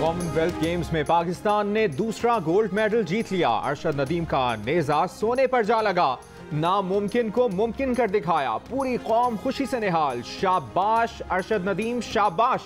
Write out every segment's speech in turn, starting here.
Commonwealth games में पाकिस्तान ने दूसरा गोल्ड मेडल जीत लिया। अरशद नदीम का नेजा सोने पर जा लगा। नामुमकिन को मुमकिन कर दिखाया। पूरी कौम खुशी से निहाल। शाबाश अरशद नदीम, शाबाश।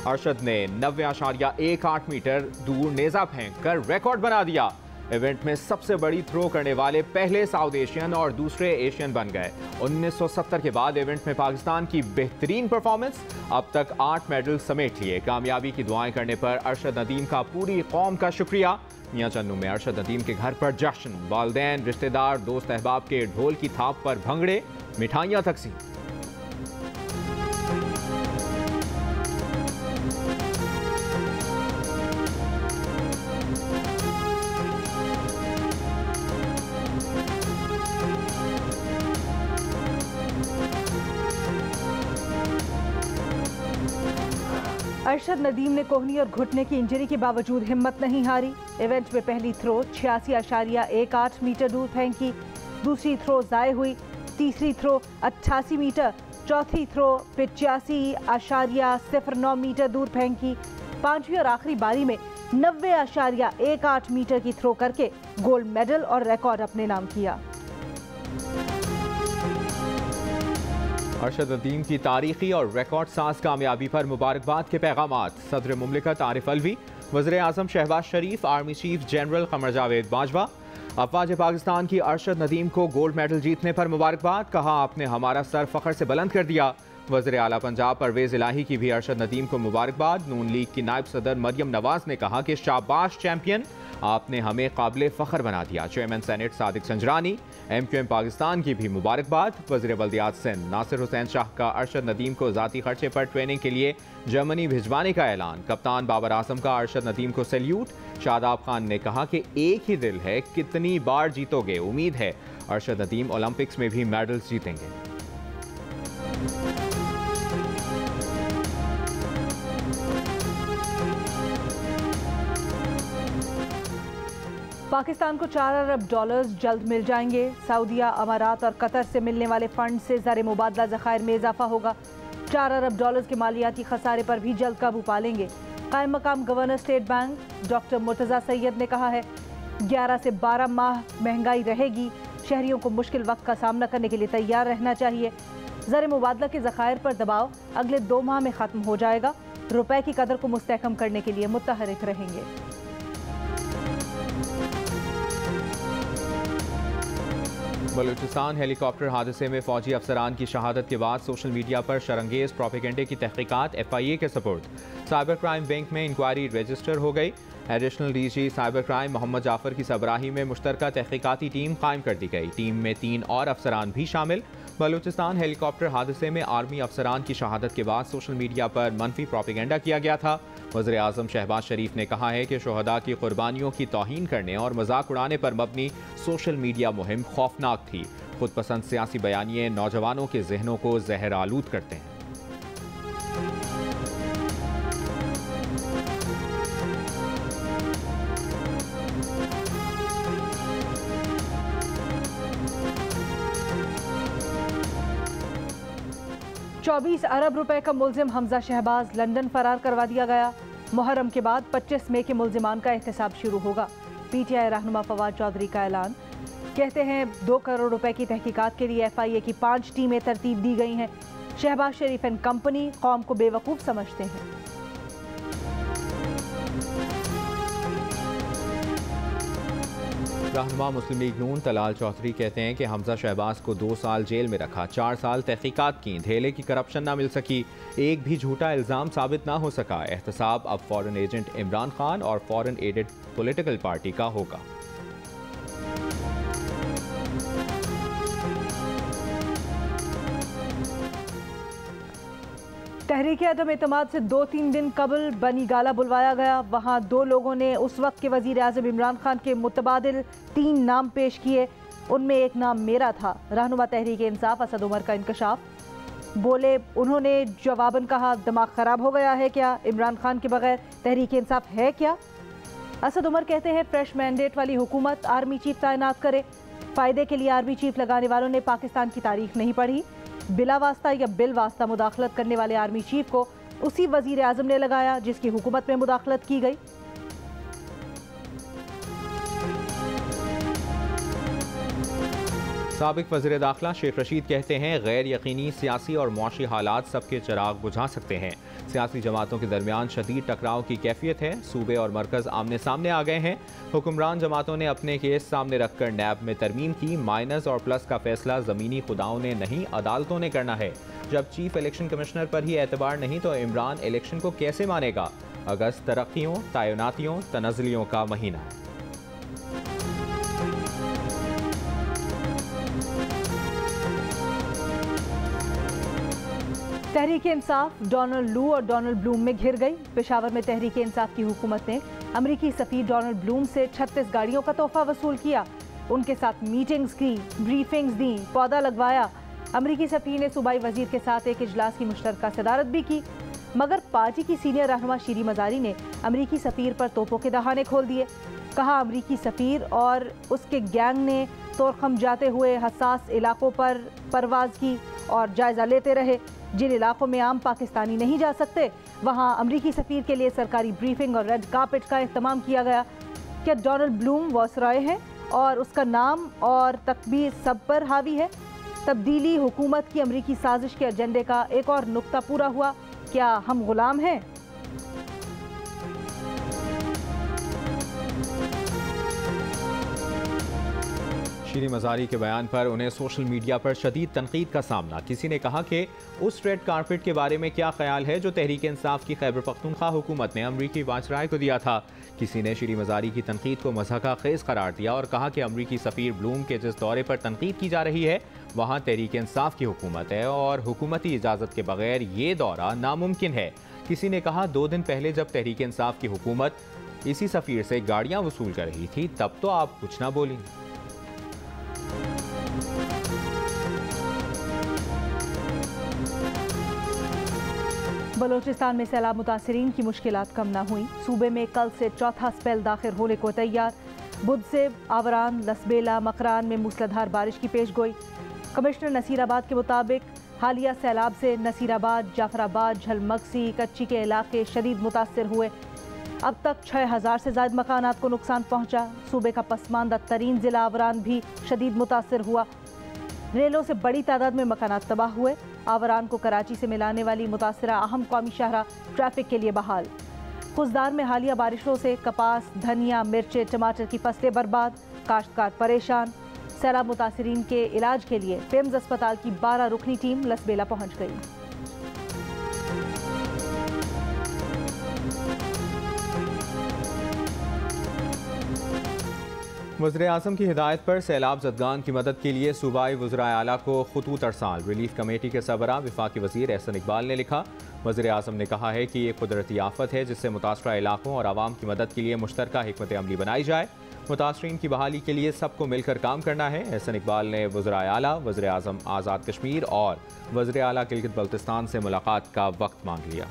अरशद ने 90.18 मीटर दूर नेजा फेंक कर रिकॉर्ड बना दिया। इवेंट में सबसे बड़ी थ्रो करने वाले पहले साउथ एशियन और दूसरे एशियन बन गए। 1970 के बाद इवेंट में पाकिस्तान की बेहतरीन परफॉर्मेंस। अब तक 8 मेडल समेट लिए। कामयाबी की दुआएं करने पर अरशद नदीम का पूरी कौम का शुक्रिया। मियां चन्नू में अरशद नदीम के घर पर जश्न। वालिदैन, रिश्तेदार, दोस्त अहबाब के ढोल की थाप पर भंगड़े, मिठाइयां तकसीम। अरशद नदीम ने कोहनी और घुटने की इंजरी के बावजूद हिम्मत नहीं हारी। इवेंट में पहली थ्रो 86.18 मीटर दूर फेंकी। दूसरी थ्रो ज़ाय हुई। तीसरी थ्रो 88 मीटर। चौथी थ्रो 85.09 मीटर दूर फेंकी। पांचवी और आखिरी बारी में 90.18 मीटर की थ्रो करके गोल्ड मेडल और रिकॉर्ड अपने नाम किया। अरशद नदीम की तारीखी और रिकॉर्ड साज कामयाबी पर मुबारकबाद के पैगामात। सदर मुमलिकत आरिफ अलवी, वज़ीर आज़म शहबाज शरीफ, army chief general Qamar Javed Bajwa. अफवाज Pakistan की अरशद नदीम को गोल्ड मेडल जीतने पर मुबारकबाद। कहा, आपने हमारा सर फख्र से बुलंद कर दिया। वज़ीर आला पंजाब परवेज़ इलाही की भी अरशद नदीम को मुबारकबाद। नून लीग की नायब सदर मरियम नवाज ने कहा कि शाबाश चैंपियन, आपने हमें काबिल फ़ख्र बना दिया। Chairman senate Sadiq Sanjrani, MQM Pakistan की भी मुबारकबाद। वज़ीर बल्दियात सिंध नासिर हुसैन शाह का अरशद नदीम को ज़ाती खर्चे पर ट्रेनिंग के लिए जर्मनी भिजवाने का ऐलान। कप्तान बाबर आजम का अरशद नदीम को सैल्यूट। शादाब खान ने कहा कि एक ही दिल है, कितनी बार जीतोगे। उम्मीद है अरशद नदीम ओलंपिक्स में भी मेडल्स जीतेंगे। पाकिस्तान को $4 अरब जल्द मिल जाएंगे। सऊदीया, अमारात और कतर से मिलने वाले फंड से ज़र मुबादला ज़खायर में इजाफा होगा। $4 अरब के मालियाती खसारे पर भी जल्द काबू पा लेंगे। कायम मकाम governor state bank doctor Murtaza Syed ने कहा है, 11 से 12 माह महंगाई रहेगी। शहरियों को मुश्किल वक्त का सामना करने के लिए तैयार रहना चाहिए। ज़र मुबादला के ज़खायर पर दबाव अगले 2 माह में ख़त्म हो जाएगा। रुपए की कदर को मुस्तहकम करने के लिए मुतहरिक रहेंगे। बलूचिस्तान हेलीकॉप्टर हादसे में फौजी अफसरान की शहादत के बाद सोशल मीडिया पर शरंगेज प्रोपेगेंडे की तहकीकात FIA के सपुर्द। साइबर क्राइम बैंक में इंक्वायरी रजिस्टर हो गई। Additional DG cyber crime Mohammad Jafar की सरबराही में मुश्तरका तहकीकाती टीम कायम कर दी गई। टीम में 3 और अफसरान भी शामिल। बलूचिस्तान हेलीकॉप्टर हादसे में आर्मी अफसरान की शहादत के बाद सोशल मीडिया पर मनफी प्रोपेगेंडा किया गया था। वज़ीर आज़म शहबाज शरीफ ने कहा है कि शुहदा की कुर्बानियों की तौहीन करने और मजाक उड़ाने पर मबनी सोशल मीडिया मुहिम खौफनाक थी। खुद पसंद सियासी बयानिए नौजवानों के जहनों को जहर आलूद करते हैं। $24 अरब का मुल्जिम हमजा शहबाज लंदन फरार करवा दिया गया। मुहर्रम के बाद 25 मई के मुल्जिमान का एहतसाब शुरू होगा। PTI रहनुमा फवाद चौधरी का ऐलान। कहते हैं 2 करोड़ रुपए की तहकीकात के लिए FIA की 5 टीमें तरतीब दी गई हैं। शहबाज शरीफ एंड कंपनी कौम को बेवकूफ़ समझते हैं। रहनुमा मुस्लिम लीग नून तलाल चौधरी कहते हैं कि हमजा शहबाज को 2 साल जेल में रखा, 4 साल तहकीकात की, धेले की करप्शन ना मिल सकी, एक भी झूठा इल्ज़ाम साबित ना हो सका। एहतसाब अब फॉरेन एजेंट इमरान खान और फॉरेन एडेड पॉलिटिकल पार्टी का होगा। तहरीक अदम एतमाद से 2-3 दिन कबल बनी गाला बुलवाया गया। वहाँ 2 लोगों ने उस वक्त के वज़ीर आज़म इमरान खान के मुतबादिल 3 नाम पेश किए। उनमें एक नाम मेरा था। रहनुमा तहरीक इंसाफ असद उमर का इंकशाफ। बोले, उन्होंने जवाबन कहा, दिमाग ख़राब हो गया है क्या? इमरान खान के बगैर तहरीक इंसाफ है क्या? असद उमर कहते हैं, फ्रेश मैंडेट वाली हुकूमत आर्मी चीफ तैनात करे। फ़ायदे के लिए आर्मी चीफ लगाने वालों ने पाकिस्तान की तारीख नहीं पढ़ी। बिला वास्ता या बिल वास्ता मुदाखलत करने वाले आर्मी चीफ को उसी वजीर आजम ने लगाया जिसकी हुकूमत में मुदाखलत की गई। साबिक वज़ीर दाखिला शेख रशीद कहते हैं गैर यकीनी सियासी और मुआशी हालात सबके चिराग बुझा सकते हैं। सियासी जमातों के दरमियान शदीद टकराव की कैफियत है। सूबे और मरकज़ आमने सामने आ गए हैं। हुक्मरान जमातों ने अपने केस सामने रखकर नैब में तरमीम की। माइनस और प्लस का फैसला ज़मीनी खुदाओं ने नहीं, अदालतों ने करना है। जब चीफ इलेक्शन कमिश्नर पर ही एतबार नहीं तो इमरान इलेक्शन को कैसे मानेगा। अगस्त तरक्कियों, तयनातियों, तनज़लियों का महीना है। तहरीक इंसाफ डोनाल्ड लू और डोनाल्ड ब्लूम में घिर गई। पेशावर में तहरीक इंसाफ की हुकूमत ने अमरीकी सफ़ीर डोनाल्ड ब्लूम से 36 गाड़ियों का तोहफा वसूल किया। उनके साथ मीटिंग्स की, ब्रीफिंग्स दी, पौधा लगवाया। अमरीकी सफ़ीर ने सूबाई वजीर के साथ एक इजलास की मुश्तरका सदारत भी की, मगर पार्टी की सीनियर रहनुमा शीरी मजारी ने अमरीकी सफ़ीर पर तोपों के दहाने खोल दिए। कहा अमरीकी सफ़ीर और उसके गैंग ने तोरखम जाते हुए हसास इलाकों पर परवाज़ की और जायज़ा लेते रहे। जिन इलाकों में आम पाकिस्तानी नहीं जा सकते वहाँ अमरीकी सफ़ीर के लिए सरकारी ब्रीफिंग और रेड कार्पेट का इख्तिमाम किया गया। क्या डोनाल्ड ब्लूम वायसराय है और उसका नाम और तकबीर सब पर हावी है? तब्दीली हुकूमत की अमरीकी साजिश के एजेंडे का एक और नुक्ता पूरा हुआ। क्या हम गुलाम हैं? शीरी मजारी के बयान पर उन्हें सोशल मीडिया पर शदीद तनकीद का सामना। किसी ने कहा कि उस रेड कारपेट के बारे में क्या ख्याल है जो तहरीक इंसाफ की खैबर पख्तूनख्वा हुकूमत ने अमरीकी वायसराय को दिया था। किसी ने शीरी मजारी की तनकीद को मज़हका खेज करार दिया और कहा कि अमरीकी सफ़ीर ब्लूम के जिस दौरे पर तनकीद की जा रही है वहाँ तहरीक इंसाफ की हुकूमत है और हुकूमती इजाज़त के बगैर ये दौरा नामुमकिन है। किसी ने कहा 2 दिन पहले जब तहरीक इंसाफ की हुकूमत इसी सफ़ीर से गाड़ियाँ वसूल कर रही थी तब तो आप कुछ ना बोली। बलोचिस्तान में सैलाब मुतासरीन की मुश्किलात कम न हुई। सूबे में कल से चौथा स्पेल दाखिल होने को तैयार। बुध से आवरान, लसबेला, मकरान में मूसलाधार बारिश की पेशगोई। कमिश्नर नसीराबाद के मुताबिक हालिया सैलाब से नसीराबाद, जाफराबाद, झलमक्सी, कच्ची के इलाके शदीद मुतासर हुए। अब तक 6000 से ज़ायद मकानात को नुकसान पहुँचा। सूबे का पसमानदा तरीन ज़िला आवरान भी शदीद मुतासर हुआ। रेलों से बड़ी तादाद में मकानात तबाह हुए। आवरान को कराची से मिलाने वाली मुतासरा अहम कौमी शाहरा ट्रैफिक के लिए बहाल। खुजदार में हालिया बारिशों से कपास, धनिया, मिर्चें, टमाटर की फसलें बर्बाद, काश्तकार परेशान। सैलाब मुतासरीन के इलाज के लिए पेम्स अस्पताल की 12 रुकनी टीम लसबेला पहुँच गई। वज़ीर आज़म की हिदायत पर सैलाब ज़दगान की मदद के लिए सूबाई वज़राए आला को ख़ुतूत अरसाल। रिलीफ कमेटी के सरबराह वफाकी वज़ीर एहसन इकबाल ने लिखा, वज़ीर आज़म ने कहा है कि ये कुदरती आफत है जिससे मुतासरा इलाकों और आवाम की मदद के लिए मुश्तरका हिकमत अमली बनाई जाए। मुतासरीन की बहाली के लिए सबको मिलकर काम करना है। एहसन इकबाल ने वज़राए आला, वज़ीर आज़म आज़ाद कश्मीर और वज़ीर आला गिलगित बल्तिस्तान से मुलाकात का वक्त मांग लिया।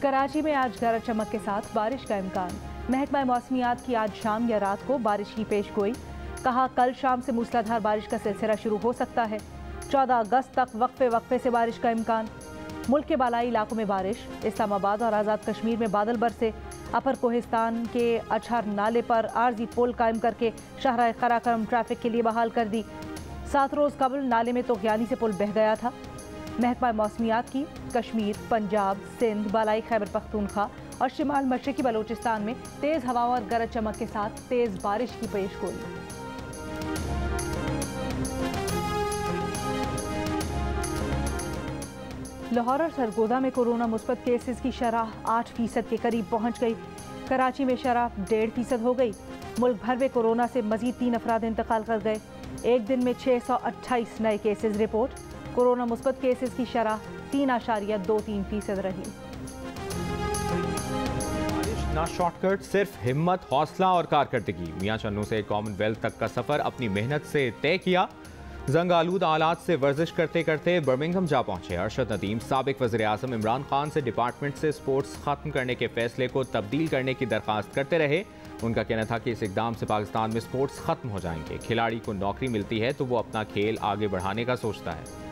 कराची में आज गरज चमक के साथ बारिश का इम्कान। महकमा मौसमियात की आज शाम या रात को बारिश की पेशगोई। कहा कल शाम से मूसलाधार बारिश का सिलसिला शुरू हो सकता है। 14 अगस्त तक वक्फे से बारिश का इम्कान। मुल्क के बालाई इलाकों में बारिश। इस्लामाबाद और आज़ाद कश्मीर में बादल बरसे। अपर कोहिस्तान के अछर नाले पर आर्जी पुल कायम करके शाहराह कराकरम ट्रैफिक के लिए बहाल कर दी। 7 रोज़ कबल नाले में तोगयानी से पुल बह गया था। महकमा मौसमियात की कश्मीर, पंजाब, सिंध, बालाई खैबर पख्तूनख्वा और शिमाल मशरकी बलोचिस्तान में तेज़ हवाओं और गरज चमक के साथ तेज़ बारिश की पेशगोई। लाहौर और सरगोदा में कोरोना मुस्बत केसेस की शरह 8% के करीब पहुंच गई। कराची में शरह 1.5% हो गई। मुल्क भर में कोरोना से मजीद 3 अफराद इंतकाल कर गए। एक दिन में 628 नए केसेस रिपोर्ट। कोरोना मुस्बत केसेस की शरह 3.23% रही। बारिश ना शॉर्टकट, सिर्फ हिम्मत, हौसला और कारकर्दगी। मियां चन्नू से कॉमनवेल्थ तक का सफर अपनी मेहनत से तय किया। जंग आलूद आलात से वर्जिश करते करते बर्मिंघम जा पहुंचे अरशद नदीम। साबिक वज़ीर आज़म इमरान खान से डिपार्टमेंट से स्पोर्ट्स खत्म करने के फैसले को तब्दील करने की दरख्वास्त करते रहे। उनका कहना था कि इस इकदाम से पाकिस्तान में स्पोर्ट्स खत्म हो जाएंगे। खिलाड़ी को नौकरी मिलती है तो वो अपना खेल आगे बढ़ाने का सोचता है।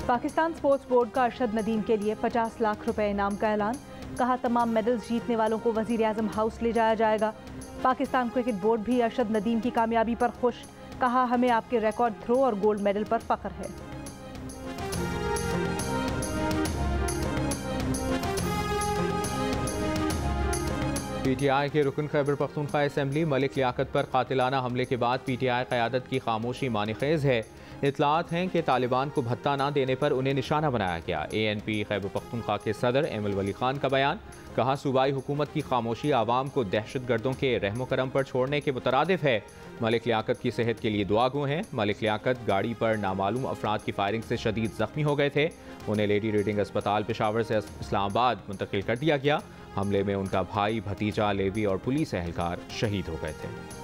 पाकिस्तान स्पोर्ट्स बोर्ड का अरशद नदीम के लिए 50 लाख रुपए इनाम का ऐलान। कहा तमाम मेडल्स जीतने वालों को वज़ीर आज़म हाउस ले जाया जाएगा। पाकिस्तान क्रिकेट बोर्ड भी अरशद नदीम की कामयाबी पर खुश। कहा हमें आपके रिकॉर्ड थ्रो और गोल्ड मेडल पर फख्र है। पीटीआई के रुकन खैबर पख्तूनख्वा असेंबली मलिक लियाकत पर कातिलाना हमले के बाद पीटीआई क़यादत की खामोशी मानिखेज है। इतलात हैं कि तालिबान को भत्ता न देने पर उन्हें निशाना बनाया गया। ANP खैबर पख्तूनख्वा के सदर एमल वली खान का बयान। कहा सूबाई हुकूमत की खामोशी आवाम को दहशत गर्दों के रहमो करम पर छोड़ने के मुतरादिफ है। मलिक लियाकत की सेहत के लिए दुआ गो हैं। मलिक लियाकत गाड़ी पर नामालूम अफराद की फायरिंग से शदीद जख्मी हो गए थे। उन्हें लेडी रीडिंग अस्पताल पेशावर से इस्लामाबाद मुंतकिल कर दिया गया। हमले में उनका भाई, भतीजा, लेवी और पुलिस एहलकार शहीद हो गए थे।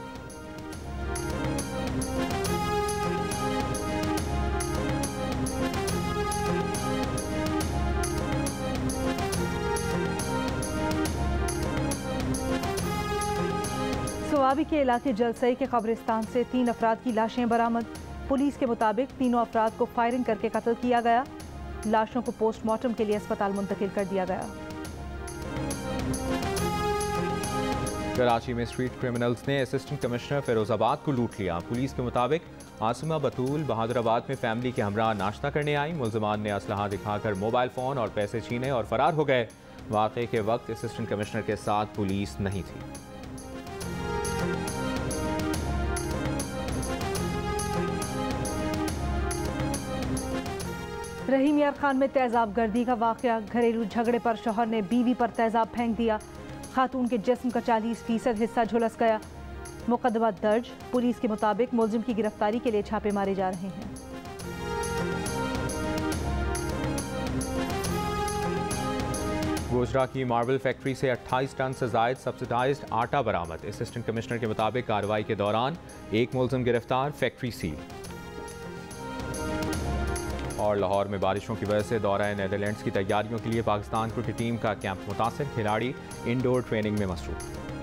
सवाबी के इलाके जलसई के कब्रिस्तान से 3 अफराद की लाशें बरामद। पुलिस के मुताबिक तीनों अफराद को फायरिंग करके कत्ल किया गया। लाशों को पोस्टमार्टम के लिए अस्पताल मुंतकिल कर दिया गया। कराची में स्ट्रीट क्रिमिनल्स ने असिस्टेंट कमिश्नर फिरोजाबाद को लूट लिया। पुलिस के मुताबिक आसिमा बतूल बहादुराबाद में फैमिली के हमरा नाश्ता करने आई। मुल्ज़िमान ने असलहा दिखाकर मोबाइल फ़ोन और पैसे छीने और फरार हो गए। वाक़े के वक्त असिस्टेंट कमिश्नर के साथ पुलिस नहीं थी। रहीम यार खान में तेज़ाब गर्दी का वाक़या। घरेलू झगड़े पर शौहर ने बीवी पर तेज़ाब फेंक दिया। खातून के जिस्म का 40% हिस्सा झुलस गया। मुकदमा दर्ज। पुलिस के मुताबिक मुलजिम की गिरफ्तारी के लिए छापे मारे जा रहे हैं। गोजरा की मार्बल फैक्ट्री से 28 टन से जायद सब्सिडाइज्ड आटा बरामद। असिस्टेंट कमिश्नर के मुताबिक कार्रवाई के दौरान एक मुलजिम गिरफ्तार, फैक्ट्री सील। और लाहौर में बारिशों की वजह से दौरा नीदरलैंड्स की तैयारियों के लिए पाकिस्तान क्रिकेट टीम का कैंप मुतासिर। खिलाड़ी इंडोर ट्रेनिंग में मसरूफ।